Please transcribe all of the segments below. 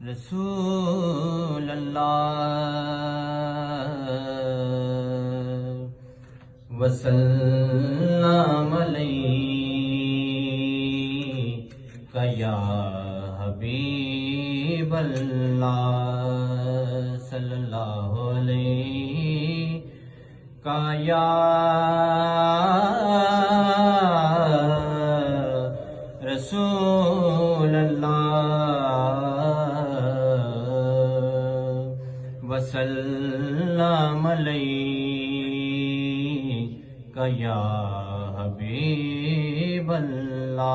رسول اللہ وسلم علیک یا حبیب اللہ صلی اللہ علیہ یا رسول اللہ وسلم علیک یا حبیب اللہ۔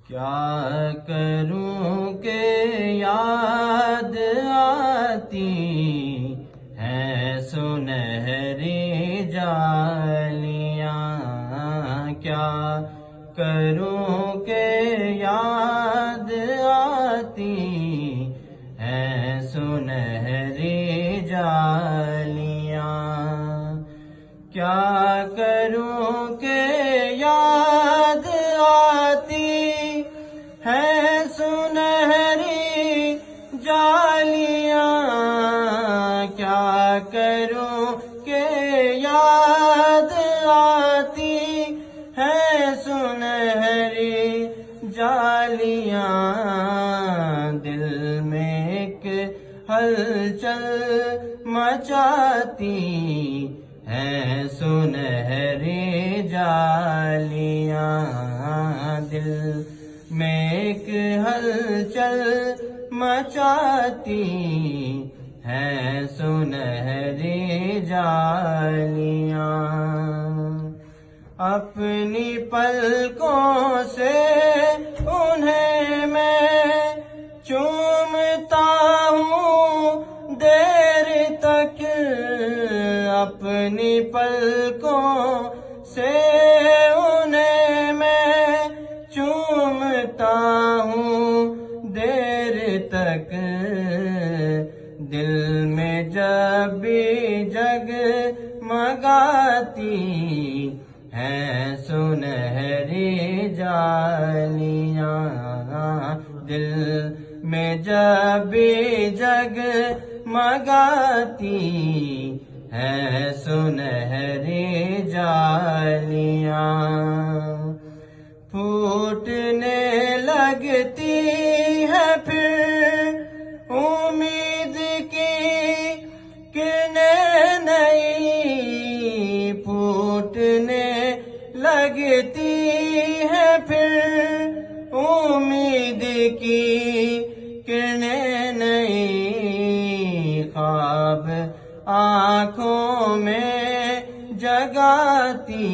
کیا کروں کہ یاد آتی ہیں سنہری جالیاں، کیا کروں کہ یاد آتی ہیں سنہری جالیاں، کیا کروں کہ یاد آتی ہیں سنہری جالیاں، کیا کروں کہ یاد آتی ہیں سنہری جالیاں، دل میں ایک ہلچل مچاتی ہیں سنہری جالیاں، دل میں ایک ہلچل مچاتی ہیں سنہری جالیاں، اپنی پلکوں سے انہیں میں چومتا ہوں دیر تک، اپنی پلکوں سے انہیں میں چومتا ہوں دیر تک، دل میں جب بھی جگمگاتی ہیں سنہری جالیاں، دل میں جب بھی جگمگاتی ہیں سنہری جالیاں، پھوٹنے لگتی ہے پھر امید کی کرنیں نئی، پھوٹنے لگتی ہے پھر امید کی کرنیں نئی، خواب آنکھوں میں جگاتی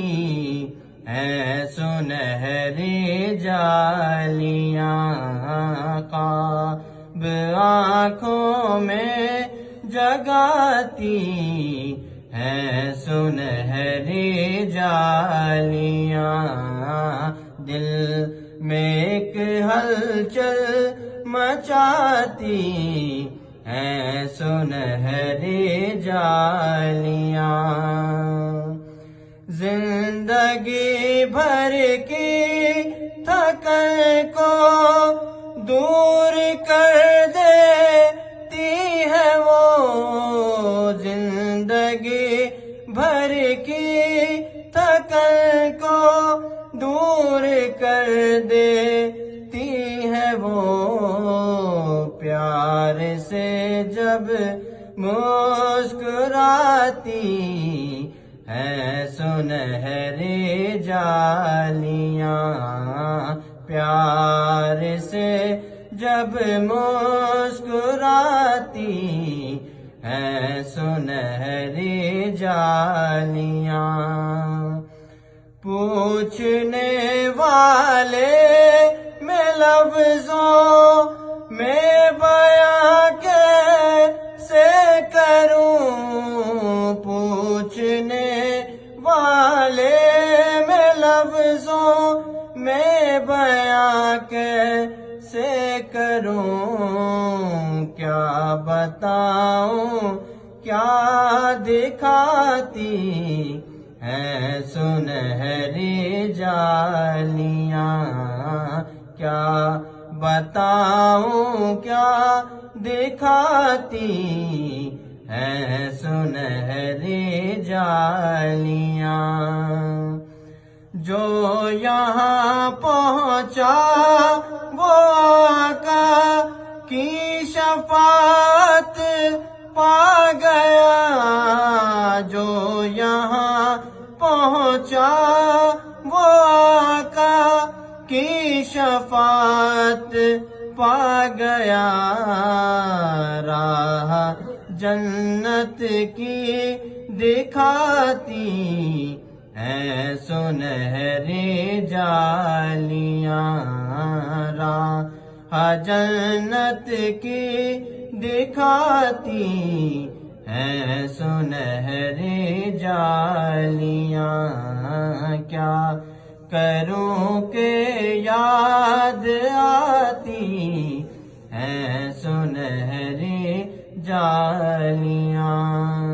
ہیں سنہری جالیاں، خواب آنکھوں میں جگاتی ہیں سنہری جالیاں، دل میں ایک ہلچل مچاتی ہیں سنہری جالیاں، زندگی بھر کی تھکن کو دور کر دیتی ہے وہ، زندگی بھر کی تھکن کو دور کر دیتی ہے وہ، پیار سے جب مسکراتی ہیں سنہری جالیاں، پیار سے جب مسکراتی ہیں سنہری جالیاں، پوچھنے والے میں لفظوں میں بیاں کیسے کروں، پوچھنے والے میں لفظوں میں بیاں کیسے کروں، کیا بتاؤں کیا دکھاتی ہیں سنہری جالیاں، کیا بتاؤں کیا دکھاتی ہیں سنہری جالیاں۔ جو یہاں پہنچا وہ آقا کی شفاعت پا گیا، جو یہاں پہنچا وہ آقا کی شفاعت پا گیا، راہ جنت کی دکھاتی ہیں سنہری جالیاں، راہ جنت کی دکھاتی ہیں سنہری جالیاں۔ کیا کروں کہ یاد آتی ہیں سنہری جالیاں۔